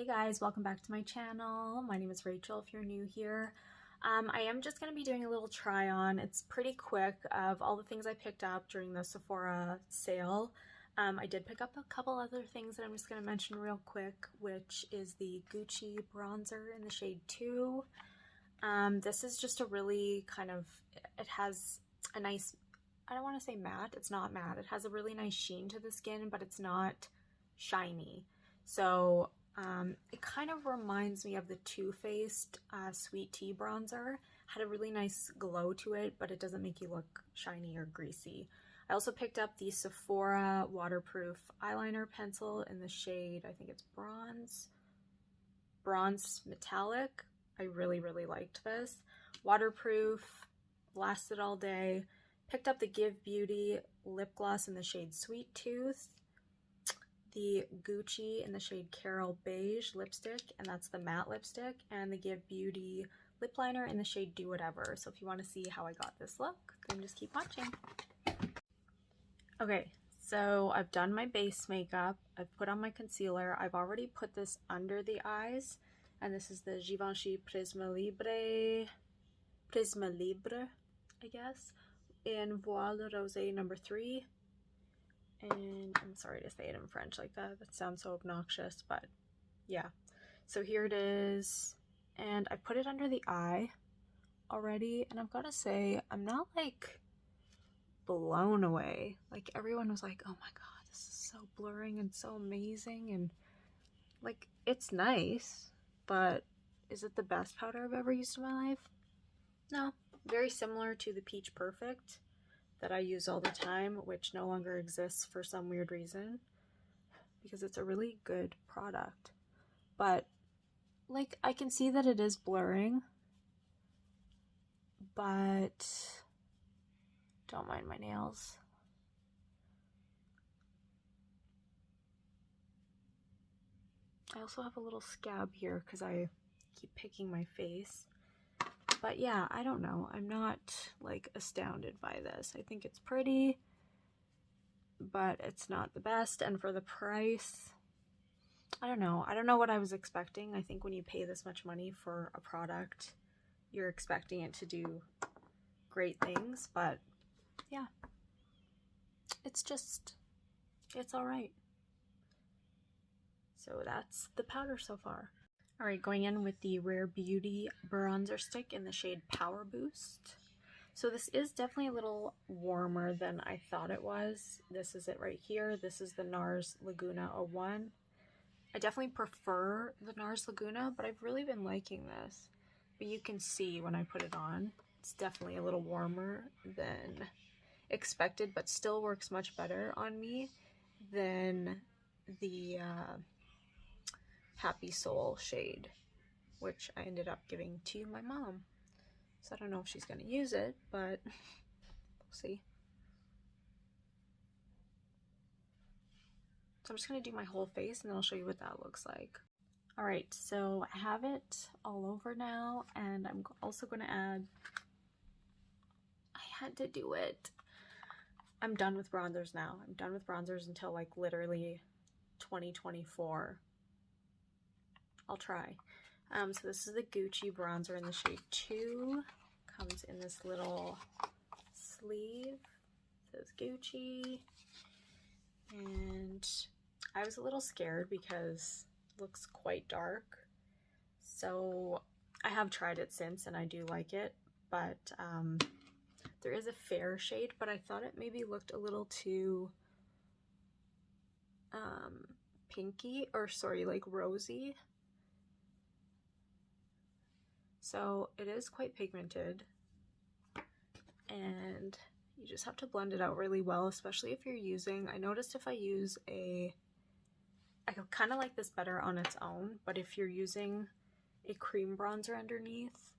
Hey guys, welcome back to my channel. My name is Rachel if you're new here. I am just going to be doing a little try on. It's pretty quick of all the things I picked up during the Sephora sale. I did pick up a couple other things that I'm just going to mention real quick, which is the Gucci bronzer in the shade 2. This is just a really kind of, it has a nice, I don't want to say matte, it's not matte. It has a really nice sheen to the skin, but it's not shiny. So it kind of reminds me of the Too Faced Sweet Tea bronzer. Had a really nice glow to it, but it doesn't make you look shiny or greasy. I also picked up the Sephora waterproof eyeliner pencil in the shade, I think it's bronze metallic. I really liked this. Waterproof, lasted all day. Picked up the Give Beauty lip gloss in the shade Sweet Tooth, the Gucci in the shade Carol Beige lipstick, and that's the matte lipstick, and the Give Beauty lip liner in the shade Do Whatever. So if you want to see how I got this look, then just keep watching. Okay, so I've done my base makeup, I've put on my concealer, I've already put this under the eyes, and this is the Givenchy Prisma Libre, I guess, in Voile Rosé number 3. And I'm sorry to say it in French like that. That sounds so obnoxious, but yeah. So here it is. And I put it under the eye already. And I've got to say, I'm not like blown away. Like everyone was like, oh my God, this is so blurring and so amazing. And like, it's nice, but is it the best powder I've ever used in my life? No. Very similar to the Peach Perfect that I use all the time, which no longer exists for some weird reason, because it's a really good product. But like, I can see that it is blurring, but don't mind my nails. I also have a little scab here because I keep picking my face. But yeah, I don't know. I'm not like astounded by this. I think it's pretty, but it's not the best. And for the price, I don't know. I don't know what I was expecting. I think when you pay this much money for a product, you're expecting it to do great things. But yeah, it's all right. So that's the powder so far. Alright, going in with the Rare Beauty bronzer stick in the shade Power Boost. So this is definitely a little warmer than I thought it was. This is it right here. This is the NARS Laguna 01. I definitely prefer the NARS Laguna, but I've really been liking this. But you can see when I put it on, it's definitely a little warmer than expected, but still works much better on me than the Happy Soul shade, which I ended up giving to my mom. So I don't know if she's going to use it, but we'll see. So I'm just going to do my whole face and then I'll show you what that looks like. Alright, so I have it all over now, and I'm also going to add, I had to do it. I'm done with bronzers now. I'm done with bronzers until like literally 2024. I'll try. So this is the Gucci bronzer in the shade 2. Comes in this little sleeve. It says Gucci. And I was a little scared because it looks quite dark. So I have tried it since and I do like it. But there is a fair shade, but I thought it maybe looked a little too pinky, or sorry, like rosy. So it is quite pigmented, and you just have to blend it out really well, especially if you're using, I noticed if I use I kind of like this better on its own, but if you're using a cream bronzer underneath,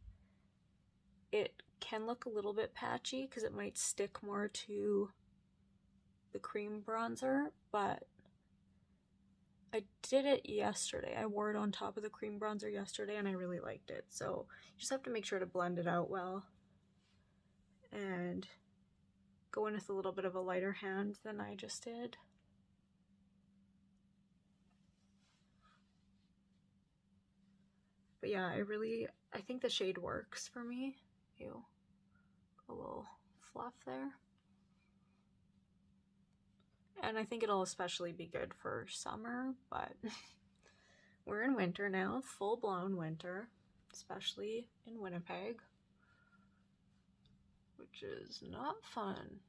it can look a little bit patchy because it might stick more to the cream bronzer, but I did it yesterday. I wore it on top of the cream bronzer yesterday and I really liked it. So you just have to make sure to blend it out well and go in with a little bit of a lighter hand than I just did. But yeah, I think the shade works for me. Ew, a little fluff there. And I think it'll especially be good for summer, but we're in winter now, full-blown winter, especially in Winnipeg, which is not fun.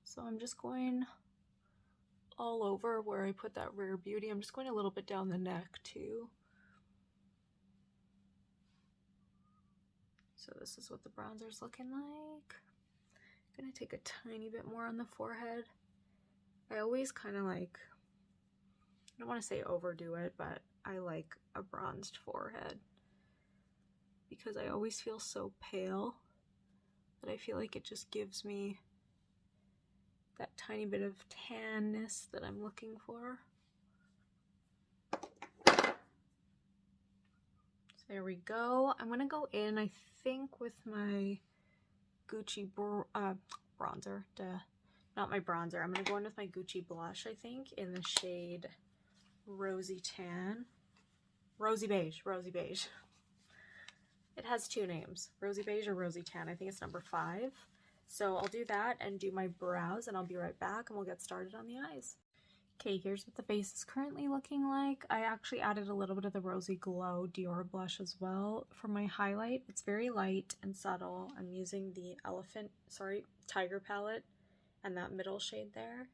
So I'm just going all over where I put that Rare Beauty. I'm just going a little bit down the neck too. So this is what the bronzer's looking like. I'm gonna take a tiny bit more on the forehead. I always kind of like, I don't want to say overdo it, but I like a bronzed forehead because I always feel so pale that I feel like it just gives me that tiny bit of tanness that I'm looking for. So there we go. I'm gonna go in, I think, with my Gucci bronzer. Duh. Not my bronzer. I'm gonna go in with my Gucci blush, I think, in the shade Rosy Tan. Rosy Beige. Rosy Beige. It has two names, Rosy Beige or Rosy Tan. I think it's number 5. So I'll do that and do my brows, and I'll be right back and we'll get started on the eyes. Okay, here's what the face is currently looking like. I actually added a little bit of the Rosy Glow Dior blush as well for my highlight. It's very light and subtle. I'm using the Tiger palette and that middle shade there.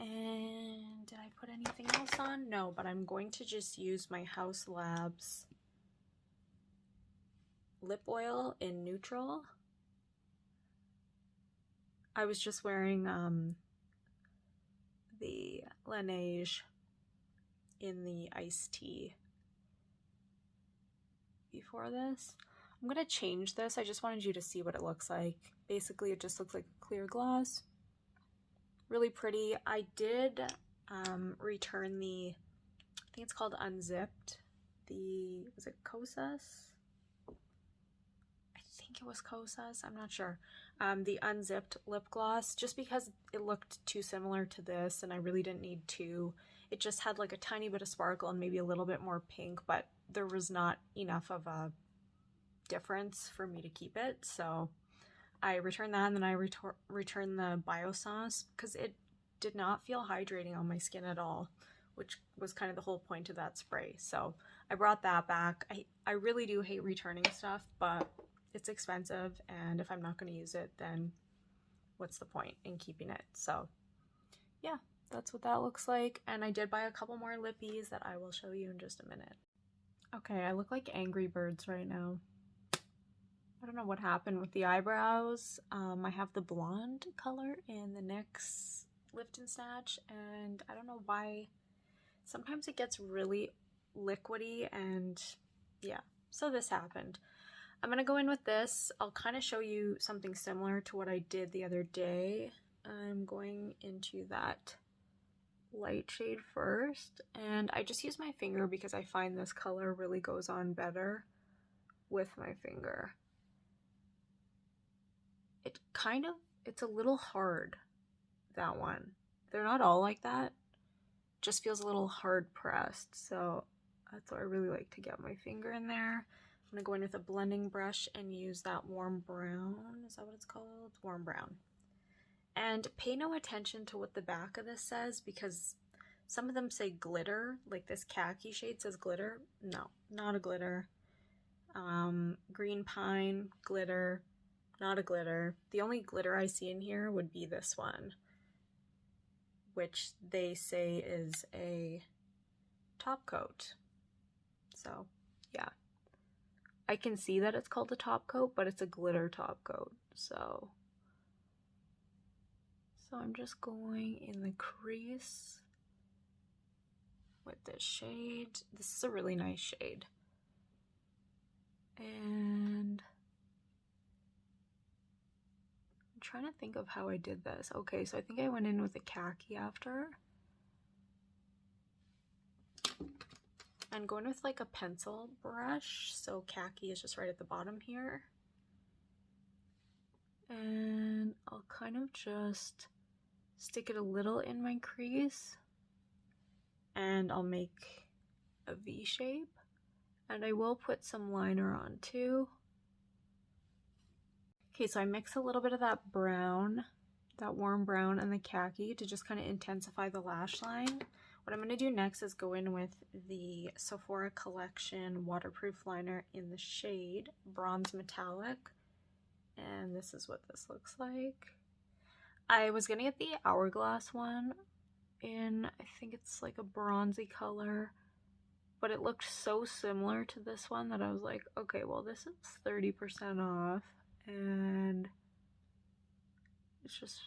And did I put anything else on? No, but I'm going to just use my Haus Labs lip oil in neutral. I was just wearing the Laneige in the iced tea before this. I'm gonna change this. I just wanted you to see what it looks like. Basically, it just looks like a clear gloss. Really pretty. I did return the, I think it's called Unzipped. Was it Kosas? I think it was Kosas, I'm not sure. The Unzipped lip gloss, just because it looked too similar to this and I really didn't need two. It just had like a tiny bit of sparkle and maybe a little bit more pink, but there was not enough of a difference for me to keep it. So I returned that, and then I returned the Biosauce because it did not feel hydrating on my skin at all, which was kind of the whole point of that spray. So I brought that back. I really do hate returning stuff, but it's expensive, and if I'm not going to use it, then what's the point in keeping it? So yeah, that's what that looks like. And I did buy a couple more lippies that I will show you in just a minute. Okay, I look like Angry Birds right now. I don't know what happened with the eyebrows. I have the blonde color in the NYX Lift and Snatch, and I don't know why. Sometimes it gets really liquidy, and yeah, so this happened. I'm gonna go in with this. I'll kind of show you something similar to what I did the other day. I'm going into that light shade first, and I just use my finger because I find this color really goes on better with my finger. It's a little hard, that one. They're not all like that. Just feels a little hard pressed, so that's why I really like to get my finger in there. I'm gonna go in with a blending brush and use that warm brown. Is that what it's called? Warm brown. And pay no attention to what the back of this says, because some of them say glitter, like this khaki shade says glitter. No, not a glitter. Green pine, glitter, not a glitter. The only glitter I see in here would be this one, which they say is a top coat. So yeah, I can see that it's called a top coat, but it's a glitter top coat. So I'm just going in the crease with this shade. This is a really nice shade. And I'm trying to think of how I did this. Okay, so I think I went in with a khaki after. And going with like a pencil brush, so khaki is just right at the bottom here. And I'll kind of just stick it a little in my crease, and I'll make a V shape. And I will put some liner on too. Okay, so I mix a little bit of that brown, that warm brown, and the khaki to just kind of intensify the lash line. What I'm going to do next is go in with the Sephora Collection waterproof liner in the shade Bronze Metallic. And this is what this looks like. I was going to get the Hourglass one in, I think it's like a bronzy color, but it looked so similar to this one that I was like, okay, well this is 30% off and it just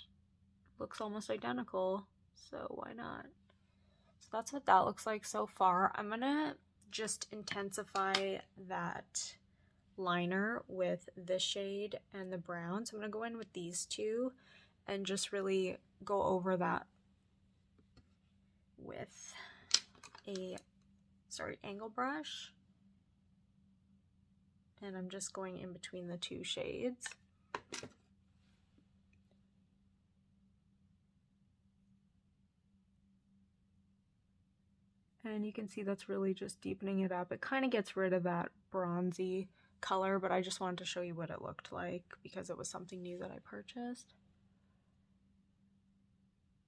looks almost identical, so why not? So that's what that looks like so far. I'm gonna just intensify that liner with this shade and the brown. So I'm gonna go in with these two and just really go over that with a angle brush. And I'm just going in between the two shades. And you can see that's really just deepening it up. It kind of gets rid of that bronzy color, but I just wanted to show you what it looked like because it was something new that I purchased.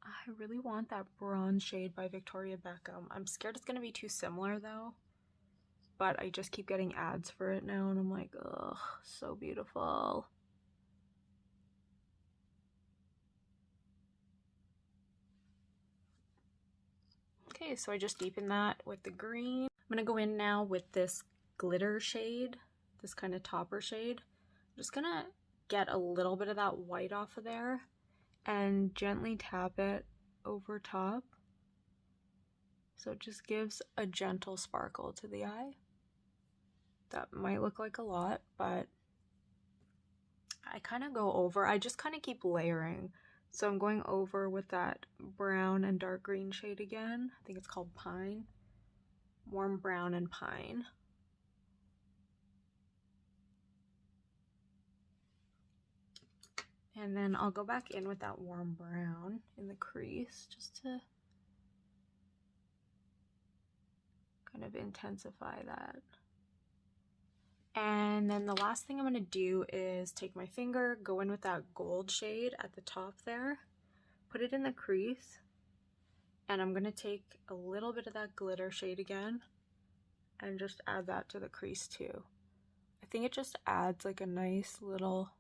I really want that bronze shade by Victoria Beckham. I'm scared it's going to be too similar though, but I just keep getting ads for it now and I'm like, ugh, so beautiful. Okay, so I just deepened that with the green. I'm gonna go in now with this glitter shade, this kind of topper shade. I'm just gonna get a little bit of that white off of there and gently tap it over top. So it just gives a gentle sparkle to the eye. That might look like a lot, but I kind of go over, I just kind of keep layering. So I'm going over with that brown and dark green shade again. I think it's called Pine. Warm brown and pine. And then I'll go back in with that warm brown in the crease just to kind of intensify that. And then the last thing I'm going to do is take my finger, go in with that gold shade at the top there, put it in the crease, and I'm going to take a little bit of that glitter shade again and just add that to the crease too. I think it just adds like a nice little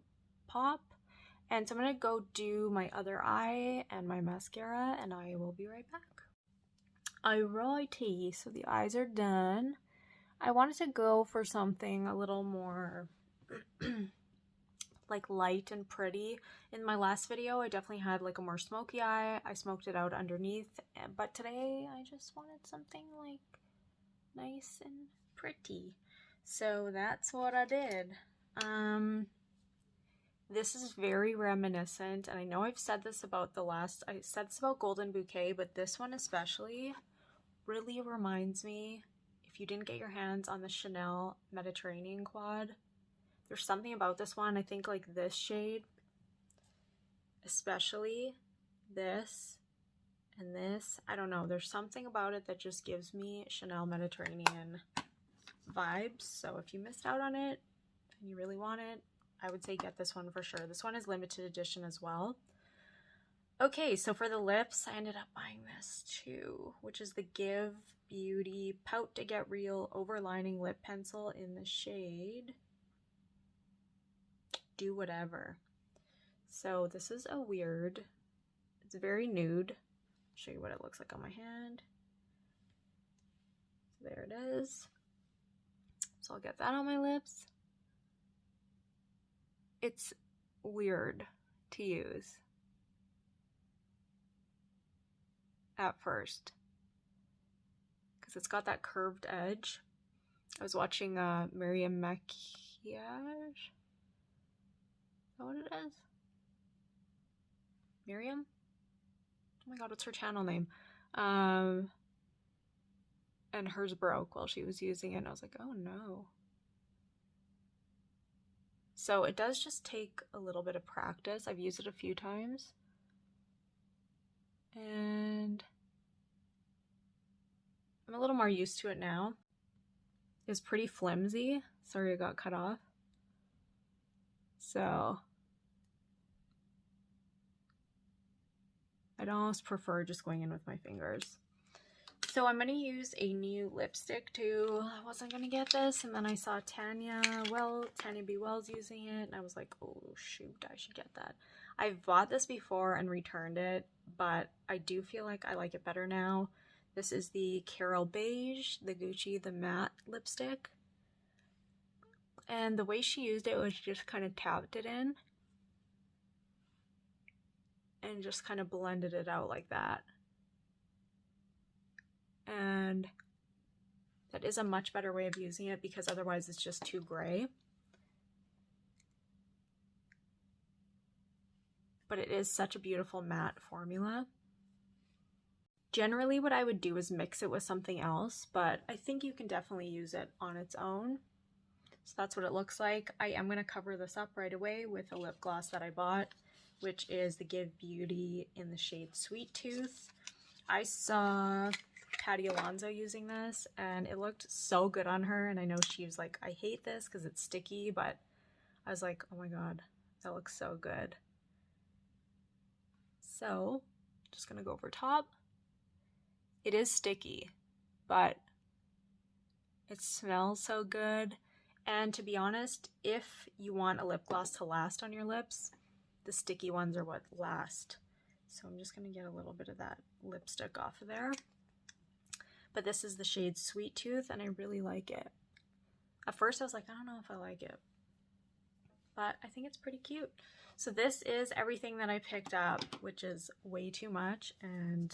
pop. And so I'm going to go do my other eye and my mascara and I will be right back. Alrighty, so the eyes are done. I wanted to go for something a little more like light and pretty. In my last video, I definitely had like a more smoky eye. I smoked it out underneath, but today I just wanted something like nice and pretty. So that's what I did. This is very reminiscent, and I know I've said this about I said this about Golden Bouquet, but this one especially really reminds me, if you didn't get your hands on the Chanel Mediterranean quad, there's something about this one, I think like this shade, especially this and this, I don't know, there's something about it that just gives me Chanel Mediterranean vibes. So if you missed out on it and you really want it, I would say get this one for sure. This one is limited edition as well. Okay, so for the lips, I ended up buying this too, which is the Give Beauty Pout to Get Real Overlining Lip Pencil in the shade Do Whatever. So this is a weird, it's very nude. I'll show you what it looks like on my hand. So there it is. So I'll get that on my lips. It's weird to use at first because it's got that curved edge. I was watching Miriam Maquillage. Is that what it is? Miriam? Oh my god, what's her channel name? And hers broke while she was using it and I was like, oh no. So it does just take a little bit of practice. I've used it a few times. And I'm a little more used to it now. It's pretty flimsy. Sorry it got cut off. So I'd almost prefer just going in with my fingers. So I'm going to use a new lipstick too. I wasn't going to get this, and then I saw Tanya B. Wells using it, and I was like, oh shoot, I should get that. I've bought this before and returned it, but I do feel like I like it better now. This is the Carol Beige, the Gucci, the matte lipstick. And the way she used it was just kind of tapped it in and just kind of blended it out like that. And that is a much better way of using it because otherwise it's just too gray. But it is such a beautiful matte formula. Generally what I would do is mix it with something else, but I think you can definitely use it on its own. So that's what it looks like. I am going to cover this up right away with a lip gloss that I bought, which is the Give Beauty in the shade Sweet Tooth. I saw Patty Alonso using this and it looked so good on her, and I know she was like, I hate this because it's sticky, but I was like, oh my god, that looks so good. So just gonna go over top. It is sticky, but it smells so good. And to be honest, if you want a lip gloss to last on your lips, the sticky ones are what last. So I'm just gonna get a little bit of that lipstick off of there. But this is the shade Sweet Tooth, and I really like it. At first I was like, I don't know if I like it, but I think it's pretty cute. So this is everything that I picked up, which is way too much. And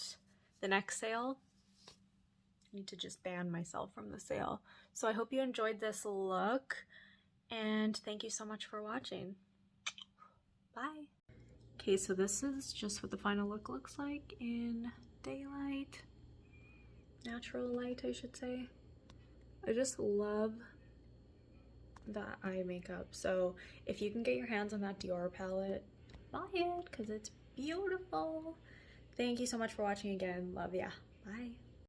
the next sale, I need to just ban myself from the sale. So I hope you enjoyed this look, and thank you so much for watching. Bye. Okay, so this is just what the final look looks like in daylight. Natural light, I should say. I just love that eye makeup. So if you can get your hands on that Dior palette, buy it because it's beautiful. Thank you so much for watching again. Love ya. Bye.